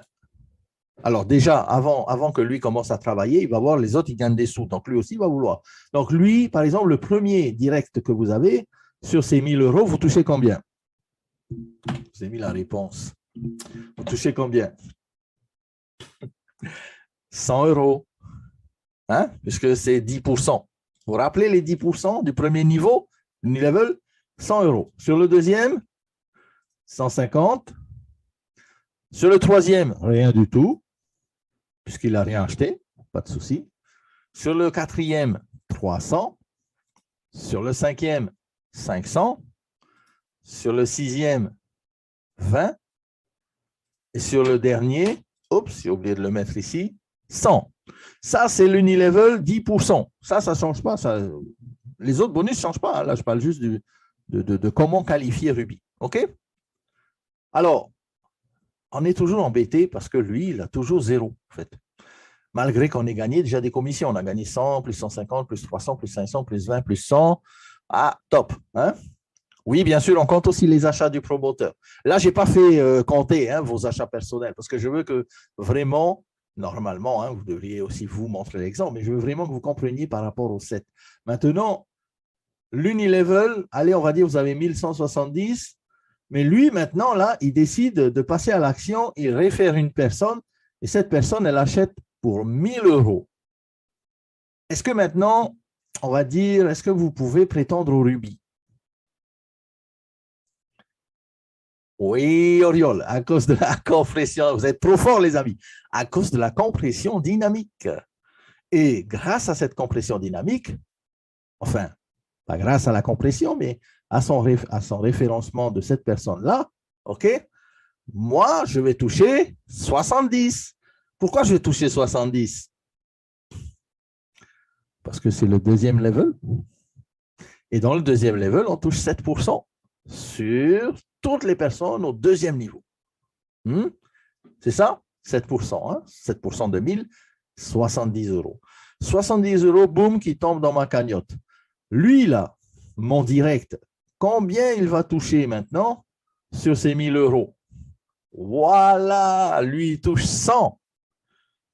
alors déjà, avant que lui commence à travailler, il va voir les autres, ils gagnent des sous. Donc lui aussi, il va vouloir. Donc lui, par exemple, le premier direct que vous avez, sur ces 1 000 €, vous touchez combien? Vous avez mis la réponse. Vous touchez combien? 100 €. Hein? Puisque c'est 10%. Vous vous rappelez les 10% du premier niveau, level? 100 €. Sur le deuxième, 150. Sur le troisième, rien du tout, puisqu'il n'a rien acheté, pas de souci. Sur le quatrième, 300. Sur le cinquième, 500. Sur le sixième, 20. Et sur le dernier, oups, j'ai oublié de le mettre ici, 100. Ça, c'est l'unilevel 10%. Ça ne change pas. Ça. Les autres bonus ne changent pas. Hein. Là, je parle juste de comment qualifier Ruby. OK? Alors, on est toujours embêté parce que lui, il a toujours zéro, en fait. Malgré qu'on ait gagné déjà des commissions. On a gagné 100, plus 150, plus 300, plus 500, plus 20, plus 100. Ah, top. Hein? Oui, bien sûr, on compte aussi les achats du promoteur. Là, je n'ai pas fait compter vos achats personnels parce que je veux que vraiment, normalement, vous devriez aussi vous montrer l'exemple, mais je veux vraiment que vous compreniez par rapport au 7. Maintenant, l'unilevel, allez, on va dire, vous avez 1170, mais lui, maintenant, là, il décide de passer à l'action, il réfère une personne et cette personne, elle achète pour 1000 euros. Est-ce que maintenant, on va dire, est-ce que vous pouvez prétendre au rubis? Oui, Oriol, à cause de la compression, vous êtes trop forts, les amis, à cause de la compression dynamique. Et grâce à cette compression dynamique, enfin, pas grâce à la compression, mais à son référencement de cette personne-là, OK, moi, je vais toucher 70. Pourquoi je vais toucher 70? Parce que c'est le deuxième level. Et dans le deuxième level, on touche 7% sur toutes les personnes au deuxième niveau. C'est ça? 7%. Hein? 7% de 1000, 70 euros. 70 euros, boum, qui tombe dans ma cagnotte. Lui, là, mon direct, combien il va toucher maintenant sur ces 1000 euros? Voilà, lui, il touche 100.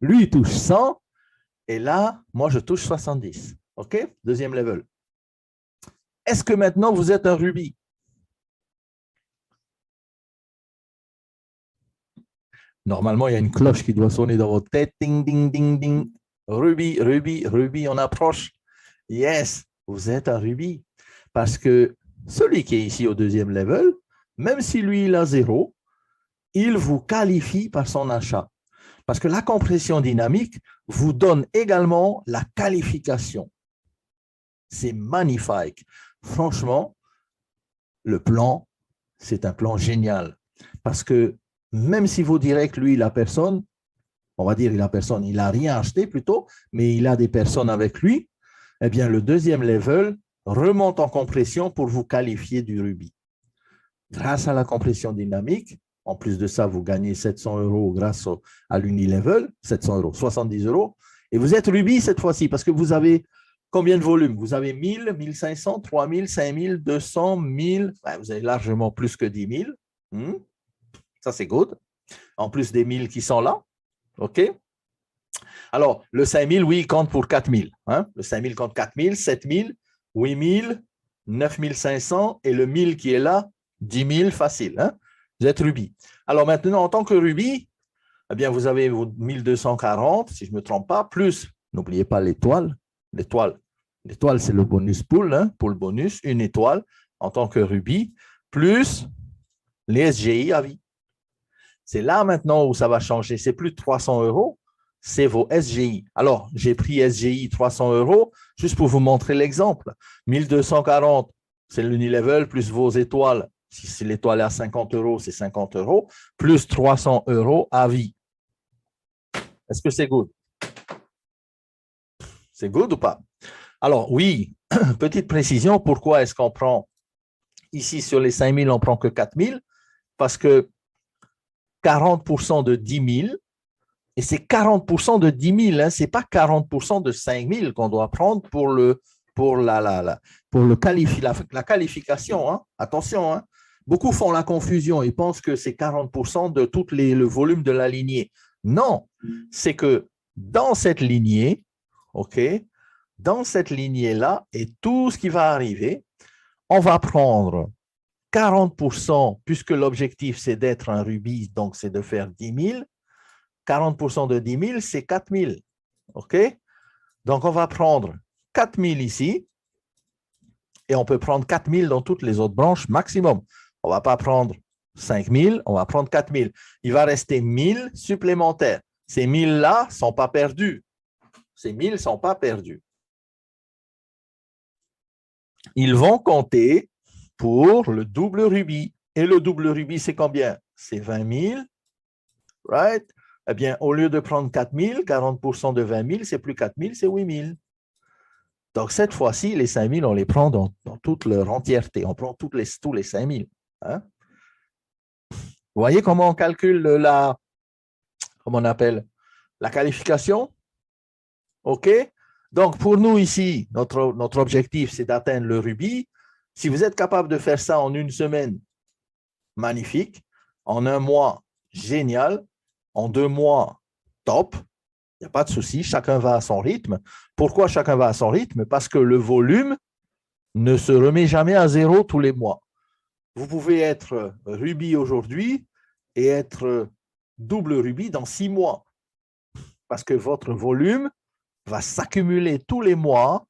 Lui, il touche 100. Et là, moi, je touche 70. OK? Deuxième level. Est-ce que maintenant, vous êtes un rubis? Normalement, il y a une cloche qui doit sonner dans votre tête. Ding, ding, ding, ding. Rubis, rubis, rubis, on approche. Yes, vous êtes un rubis. Parce que celui qui est ici au deuxième level, même si lui, il a 0, il vous qualifie par son achat. Parce que la compression dynamique vous donne également la qualification. C'est magnifique. Franchement, le plan, c'est un plan génial. Parce que même si vos directs, lui, la personne, on va dire il n'a rien acheté plutôt, mais il a des personnes avec lui, eh bien, le deuxième level remonte en compression pour vous qualifier du rubis. Grâce à la compression dynamique, en plus de ça, vous gagnez 700 euros grâce à l'unilevel, 700 euros, 70 euros, et vous êtes rubis cette fois-ci parce que vous avez combien de volume? Vous avez 1000, 1500, 3000, 5000, 200, 1000, vous avez largement plus que 10 000. Ça, c'est good. En plus des 1000 qui sont là. OK? Alors, le 5000, oui, il compte pour 4000. Hein? Le 5000 compte 4000, 7000, 8000, 9500 et le 1000 qui est là, 10 000 facile. Hein? Vous êtes rubis. Alors maintenant, en tant que rubis, eh bien, vous avez vos 1240, si je ne me trompe pas, plus, n'oubliez pas l'étoile. L'étoile, c'est le bonus pool, hein, pour le bonus, une étoile en tant que rubis, plus les SGI à vie. C'est là maintenant où ça va changer. C'est plus de 300 euros, c'est vos SGI. Alors, j'ai pris SGI 300 euros juste pour vous montrer l'exemple. 1240, c'est l'unilevel plus vos étoiles. Si l'étoile est à 50 euros, c'est 50 euros, plus 300 euros à vie. Est-ce que c'est good? C'est good ou pas? Alors, oui, petite précision, pourquoi est-ce qu'on prend ici sur les 5000, on ne prend que 4000? Parce que 40% de 10 000, et c'est 40% de 10 000, hein, ce n'est pas 40% de 5 000 qu'on doit prendre pour la qualification. Hein. Attention, hein. Beaucoup font la confusion, ils pensent que c'est 40% de tout le volume de la lignée. Non, c'est que dans cette lignée, OK, dans cette lignée-là, et tout ce qui va arriver, on va prendre 40%, puisque l'objectif, c'est d'être un rubis, donc c'est de faire 10 000. 40% de 10 000, c'est 4 000. OK? Donc, on va prendre 4 000 ici, et on peut prendre 4 000 dans toutes les autres branches maximum. On ne va pas prendre 5 000, on va prendre 4 000. Il va rester 1 000 supplémentaires. Ces 1 000-là ne sont pas perdus. Ces 1 000 ne sont pas perdus. Ils vont compter pour le double rubis. Et le double rubis, c'est combien? C'est 20 000, right? Eh bien, au lieu de prendre 4 000, 40% de 20 000, c'est plus 4 000, c'est 8 000. Donc, cette fois-ci, les 5 000, on les prend dans toute leur entièreté. On prend tous les 5 000. Hein? Vous voyez comment on calcule comment on appelle, la qualification? OK? Donc, pour nous ici, notre objectif, c'est d'atteindre le rubis. Si vous êtes capable de faire ça en une semaine, magnifique. En un mois, génial. En 2 mois, top. Il n'y a pas de souci. Chacun va à son rythme. Pourquoi chacun va à son rythme? Parce que le volume ne se remet jamais à zéro tous les mois. Vous pouvez être rubis aujourd'hui et être double rubis dans 6 mois. Parce que votre volume va s'accumuler tous les mois,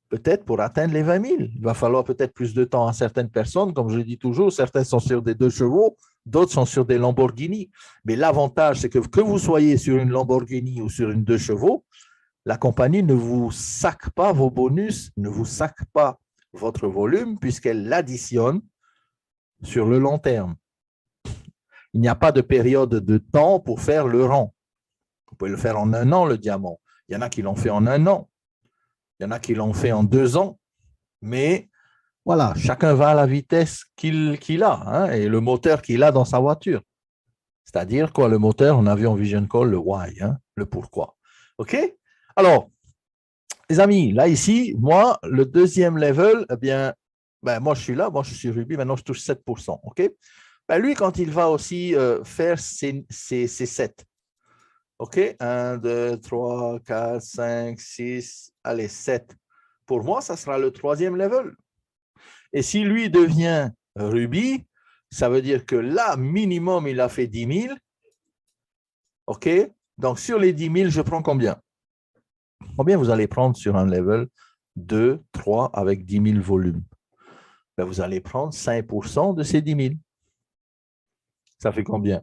peut-être pour atteindre les 20 000. Il va falloir peut-être plus de temps à certaines personnes. Comme je dis toujours, certains sont sur des 2 chevaux, d'autres sont sur des Lamborghini. Mais l'avantage, c'est que vous soyez sur une Lamborghini ou sur une 2 chevaux, la compagnie ne vous sac pas vos bonus, ne vous sac pas votre volume, puisqu'elle l'additionne sur le long terme. Il n'y a pas de période de temps pour faire le rang. Vous pouvez le faire en 1 an, le diamant. Il y en a qui l'ont fait en 1 an. Il y en a qui l'ont fait en 2 ans. Mais voilà, chacun va à la vitesse qu'il a, hein, et le moteur qu'il a dans sa voiture. C'est-à-dire quoi, le moteur en avion Vision Call, le why, hein, le pourquoi. OK? Alors, les amis, là ici, moi, le deuxième level, eh bien, moi je suis là, moi je suis rubis, maintenant je touche 7%. OK? Lui, quand il va aussi faire ses 7. OK? 1, 2, 3, 4, 5, 6, allez, 7. Pour moi, ça sera le 3e level. Et si lui devient rubis, ça veut dire que là, minimum, il a fait 10 000. OK? Donc, sur les 10 000, je prends combien? Combien vous allez prendre sur un level 2, 3 avec 10 000 volumes? Vous allez prendre 5% de ces 10 000. Ça fait combien?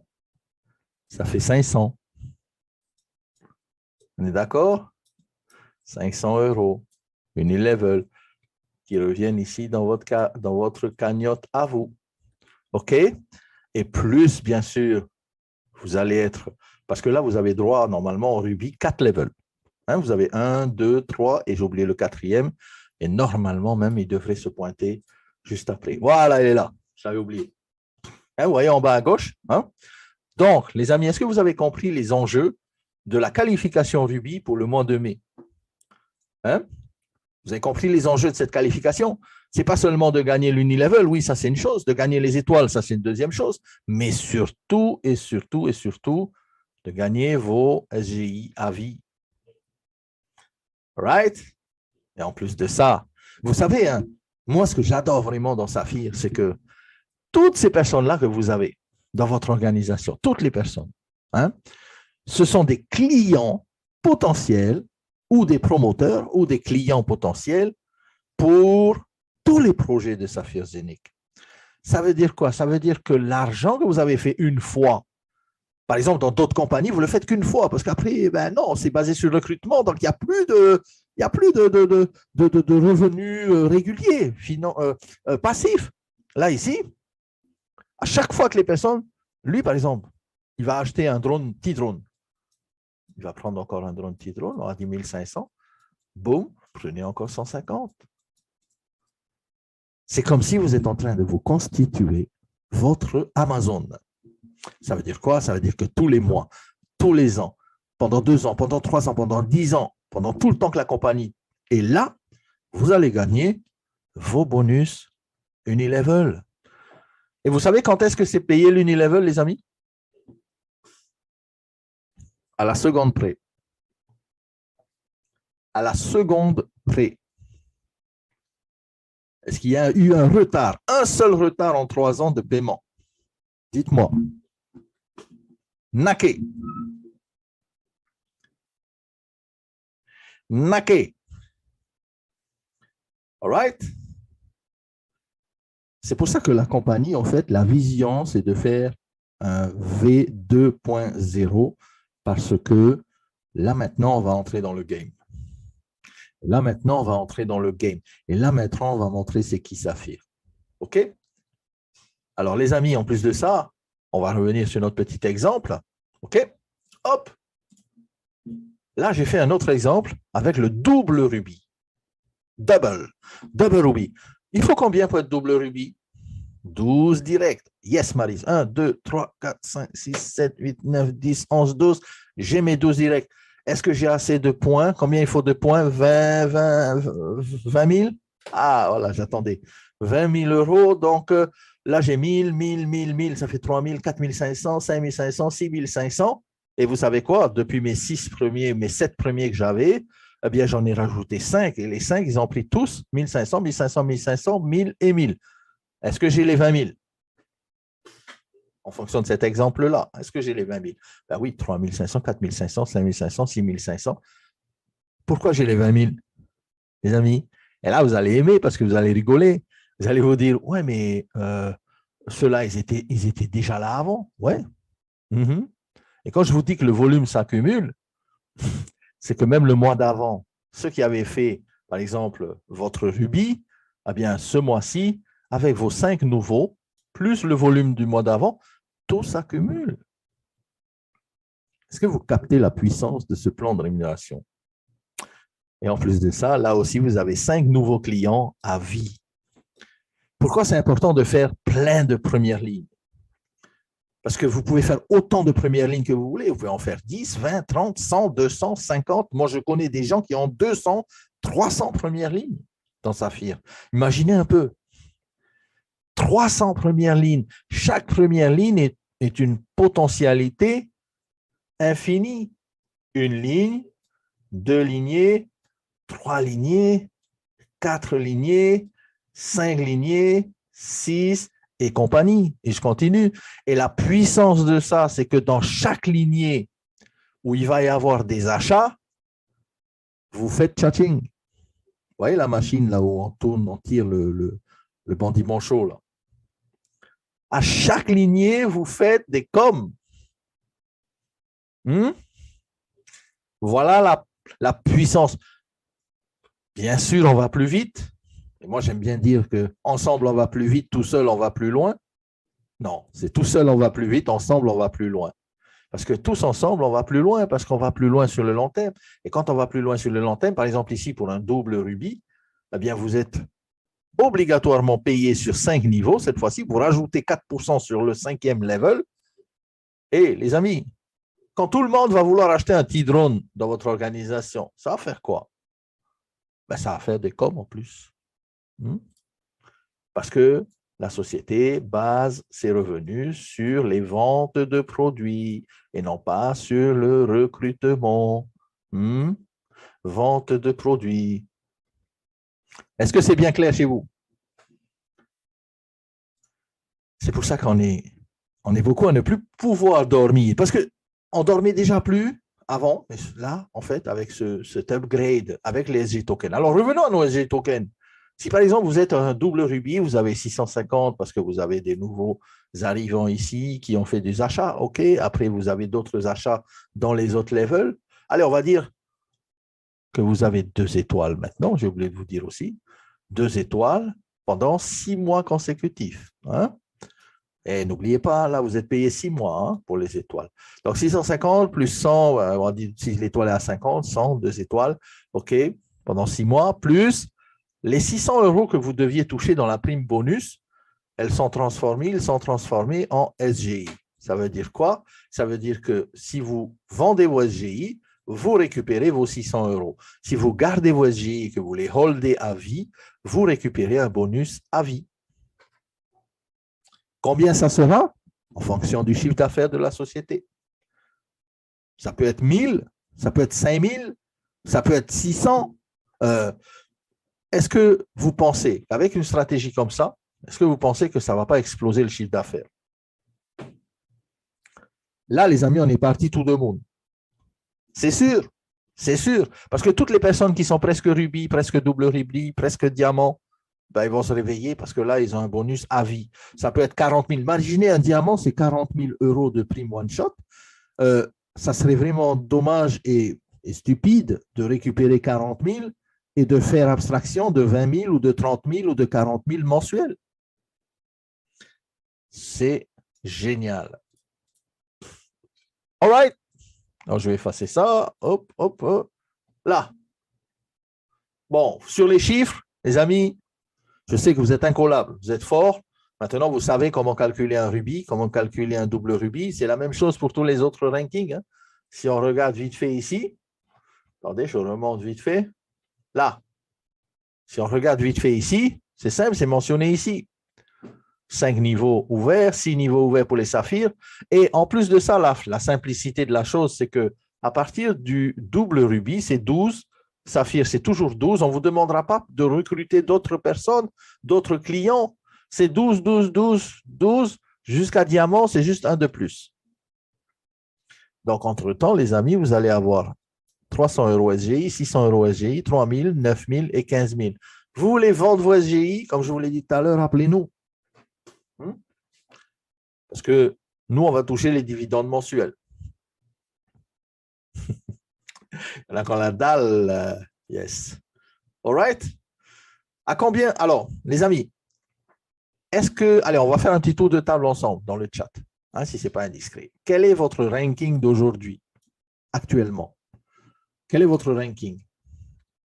Ça fait 500. On est d'accord? 500 €, unilevel, qui reviennent ici dans votre cagnotte à vous. OK? Et plus, bien sûr, vous allez être, parce que là, vous avez droit normalement au rubis 4 levels. Hein, vous avez 1, 2, 3, et j'ai oublié le 4e. Et normalement, même, il devrait se pointer juste après. Voilà, il est là. J'avais oublié. Hein, vous voyez en bas à gauche. Hein? Donc, les amis, est-ce que vous avez compris les enjeux de la qualification rubis pour le mois de mai? Hein? Vous avez compris les enjeux de cette qualification? Ce n'est pas seulement de gagner l'unilevel, oui, ça c'est une chose. De gagner les étoiles, ça c'est une deuxième chose. Mais surtout, et surtout, et surtout, de gagner vos SGI à vie. Right? Et en plus de ça, vous savez, hein, moi, ce que j'adore vraiment dans Saphir, c'est que toutes ces personnes-là que vous avez dans votre organisation, toutes les personnes, hein, ce sont des clients potentiels ou des promoteurs ou des clients potentiels pour tous les projets de Saphir Zénic. Ça veut dire quoi? Ça veut dire que l'argent que vous avez fait une fois, par exemple, dans d'autres compagnies, vous ne le faites qu'une fois, parce qu'après, non, c'est basé sur le recrutement, donc il n'y a plus de revenus réguliers, passifs. Là, ici, à chaque fois que les personnes, lui, par exemple, il va acheter un drone, petit drone. Il va prendre encore un drone, petit drone, à 10 500. Boum, prenez encore 150. C'est comme si vous êtes en train de vous constituer votre Amazon. Ça veut dire quoi? Ça veut dire que tous les mois, tous les ans, pendant 2 ans, pendant 3 ans, pendant 10 ans, pendant tout le temps que la compagnie est là, vous allez gagner vos bonus Unilevel. Et vous savez quand est-ce que c'est payé l'Unilevel, les amis? À la seconde près. À la seconde près. Est-ce qu'il y a eu un retard, un seul retard en 3 ans de paiement? Dites-moi. Naqué. Naqué. All right? C'est pour ça que la compagnie, en fait, la vision, c'est de faire un V2.0 parce que là, maintenant, on va entrer dans le game. Là, maintenant, on va entrer dans le game. Et là, maintenant, on va montrer c'est qui Saphir. OK? Alors, les amis, en plus de ça, on va revenir sur notre petit exemple. OK? Hop! Là, j'ai fait un autre exemple avec le double rubis. Double rubis. Il faut combien pour être double rubis? 12 directs. Yes, Marise. 1, 2, 3, 4, 5, 6, 7, 8, 9, 10, 11, 12. J'ai mes 12 directs. Est-ce que j'ai assez de points? Combien il faut de points? 20 000? Ah, voilà, j'attendais. 20 000 euros. Donc, là, j'ai 1000, 1000, 1000, 1000. Ça fait 3 000, 4 500, 5 500, 6 500. Et vous savez quoi? Depuis mes 7 premiers que j'avais, eh bien, j'en ai rajouté 5. Et les 5, ils ont pris tous 1500, 1500, 1500, 1000 et 1000. Est-ce que j'ai les 20 000? En fonction de cet exemple-là, est-ce que j'ai les 20 000? Ben oui, 3 500, 4 500, 5 500, 6 500. Pourquoi j'ai les 20 000, les amis? Et là, vous allez aimer parce que vous allez rigoler. Vous allez vous dire, ouais, mais ceux-là, ils étaient déjà là avant. Ouais. Mm-hmm. Et quand je vous dis que le volume s'accumule, c'est que même le mois d'avant, ceux qui avaient fait, par exemple, votre rubis, eh bien, ce mois-ci, avec vos 5 nouveaux, plus le volume du mois d'avant, tout s'accumule. Est-ce que vous captez la puissance de ce plan de rémunération? Et en plus de ça, là aussi, vous avez 5 nouveaux clients à vie. Pourquoi c'est important de faire plein de premières lignes? Parce que vous pouvez faire autant de premières lignes que vous voulez. Vous pouvez en faire 10, 20, 30, 100, 200, 50. Moi, je connais des gens qui ont 200, 300 premières lignes dans Saphir. Imaginez un peu. 300 premières lignes. Chaque première ligne est une potentialité infinie. Une ligne, 2 lignées, 3 lignées, 4 lignées, 5 lignées, 6 et compagnie. Et je continue. Et la puissance de ça, c'est que dans chaque lignée où il va y avoir des achats, vous faites tchatching. Vous voyez la machine là où on tourne, on tire le bandit manchot là. À chaque lignée, vous faites des coms. Voilà la puissance. Bien sûr, on va plus vite. Et moi, j'aime bien dire qu'ensemble, on va plus vite, tout seul, on va plus loin. Non, c'est tout seul, on va plus vite, ensemble, on va plus loin. Parce que tous ensemble, on va plus loin, parce qu'on va plus loin sur le long terme. Et quand on va plus loin sur le long terme, par exemple ici, pour un double rubis, eh bien, vous êtes obligatoirement payé sur 5 niveaux. Cette fois-ci, vous rajoutez 4% sur le 5e level. Et les amis, quand tout le monde va vouloir acheter un petit drone dans votre organisation, ça va faire quoi? Ben, ça va faire des coms en plus. Parce que la société base ses revenus sur les ventes de produits et non pas sur le recrutement. Vente de produits. Est-ce que c'est bien clair chez vous? C'est pour ça qu'on est beaucoup à ne plus pouvoir dormir. Parce qu'on dormait déjà plus avant, mais là, en fait, avec cet upgrade, avec les SG tokens. Alors, revenons à nos SG tokens. Si par exemple vous êtes un double rubis, vous avez 650 parce que vous avez des nouveaux arrivants ici qui ont fait des achats, ok. Après, vous avez d'autres achats dans les autres levels. Allez, on va dire que vous avez 2 étoiles maintenant, j'ai oublié de vous dire aussi. 2 étoiles pendant 6 mois consécutifs. Et n'oubliez pas, là, vous êtes payé 6 mois pour les étoiles. Donc, 650 plus 100, on va dire si l'étoile est à 50, 100, 2 étoiles, ok, pendant 6 mois, plus les 600 euros que vous deviez toucher dans la prime bonus, ils sont transformés en SGI. Ça veut dire quoi? Ça veut dire que si vous vendez vos SGI, vous récupérez vos 600 euros. Si vous gardez vos SGI et que vous les holdez à vie, vous récupérez un bonus à vie. Combien ça sera? En fonction du chiffre d'affaires de la société. Ça peut être 1000, ça peut être 5000, ça peut être 600. Est-ce que vous pensez, avec une stratégie comme ça, est-ce que vous pensez que ça ne va pas exploser le chiffre d'affaires? Là, les amis, on est parti tout de monde. C'est sûr, c'est sûr. Parce que toutes les personnes qui sont presque rubis, presque double rubis, presque diamant, ben, ils vont se réveiller parce que là, ils ont un bonus à vie. Ça peut être 40 000. Imaginez un diamant, c'est 40 000 euros de prime one shot. Ça serait vraiment dommage et stupide de récupérer 40 000 et de faire abstraction de 20 000 ou de 30 000 ou de 40 000 mensuels. C'est génial. All right. Alors, je vais effacer ça. Hop, hop, hop. Là. Bon, sur les chiffres, les amis, je sais que vous êtes incollables, vous êtes forts. Maintenant, vous savez comment calculer un rubis, comment calculer un double rubis. C'est la même chose pour tous les autres rankings. Hein. Si on regarde vite fait ici, attendez, je remonte vite fait. Là, si on regarde vite fait ici, c'est simple, c'est mentionné ici. 5 niveaux ouverts, 6 niveaux ouverts pour les saphirs. Et en plus de ça, la simplicité de la chose, c'est que à partir du double rubis, c'est 12. Saphir, c'est toujours 12. On ne vous demandera pas de recruter d'autres personnes, d'autres clients. C'est 12, 12, 12, 12. Jusqu'à diamant, c'est juste un de plus. Donc, entre-temps, les amis, vous allez avoir 300 € SGI, 600 € SGI, 3 000, 9 000 et 15 000. Vous voulez vendre vos SGI, comme je vous l'ai dit tout à l'heure, appelez-nous. Parce que nous, on va toucher les dividendes mensuels. Il y en a quand la dalle, yes. All right? À combien? Alors, les amis, est-ce que... Allez, on va faire un petit tour de table ensemble dans le chat, hein, si ce n'est pas indiscret. Quel est votre ranking d'aujourd'hui, actuellement? Quel est votre ranking?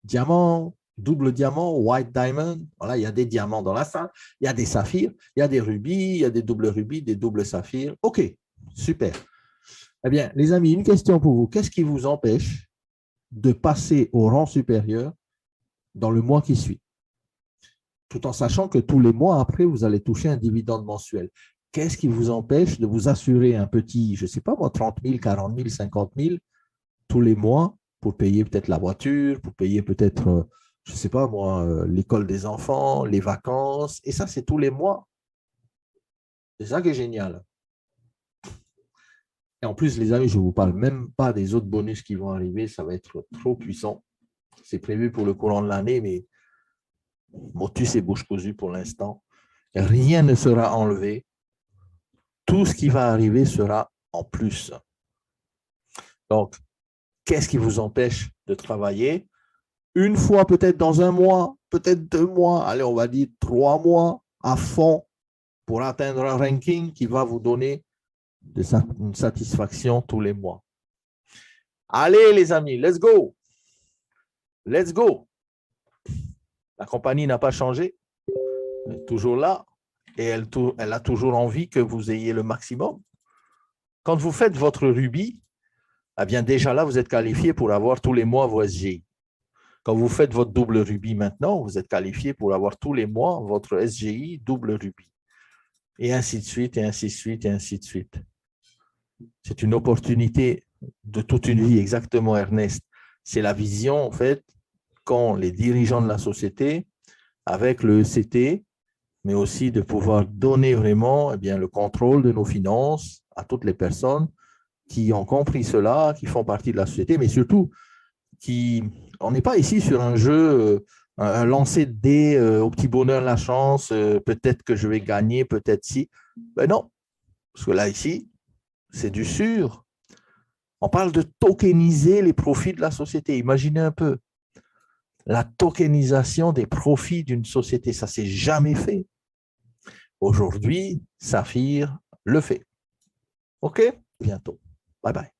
Diamant, double diamant, white diamond. Voilà, il y a des diamants dans la salle, il y a des saphirs, il y a des rubis, il y a des doubles rubis, des doubles saphirs. OK, super. Eh bien, les amis, une question pour vous. Qu'est-ce qui vous empêche de passer au rang supérieur dans le mois qui suit? Tout en sachant que tous les mois après, vous allez toucher un dividende mensuel. Qu'est-ce qui vous empêche de vous assurer un petit, je ne sais pas moi, 30 000, 40 000, 50 000 tous les mois pour payer peut-être la voiture, pour payer peut-être, je ne sais pas moi, l'école des enfants, les vacances. Et ça, c'est tous les mois. C'est ça qui est génial. Et en plus, les amis, je ne vous parle même pas des autres bonus qui vont arriver. Ça va être trop puissant. C'est prévu pour le courant de l'année, mais motus et bouche cousue pour l'instant. Rien ne sera enlevé. Tout ce qui va arriver sera en plus. Donc, qu'est-ce qui vous empêche de travailler une fois, peut-être dans un mois, peut-être 2 mois, allez, on va dire 3 mois à fond pour atteindre un ranking qui va vous donner une satisfaction tous les mois. Allez, les amis, let's go. Let's go. La compagnie n'a pas changé. Elle est toujours là et elle a toujours envie que vous ayez le maximum. Quand vous faites votre rubis, eh bien déjà là, vous êtes qualifié pour avoir tous les mois vos SGI. Quand vous faites votre double rubis maintenant, vous êtes qualifié pour avoir tous les mois votre SGI double rubis. Et ainsi de suite, et ainsi de suite, et ainsi de suite. C'est une opportunité de toute une vie, exactement, Ernest. C'est la vision, en fait, qu'ont les dirigeants de la société avec le ECT, mais aussi de pouvoir donner vraiment eh bien, le contrôle de nos finances à toutes les personnes qui ont compris cela, qui font partie de la société, mais surtout, on n'est pas ici sur un jeu, un lancer de dés au petit bonheur, la chance, peut-être que je vais gagner, peut-être si. Ben non, parce que là, ici, c'est du sûr. On parle de tokeniser les profits de la société. Imaginez un peu la tokenisation des profits d'une société. Ça ne s'est jamais fait. Aujourd'hui, Saphir le fait. OK? Bientôt. Bye bye.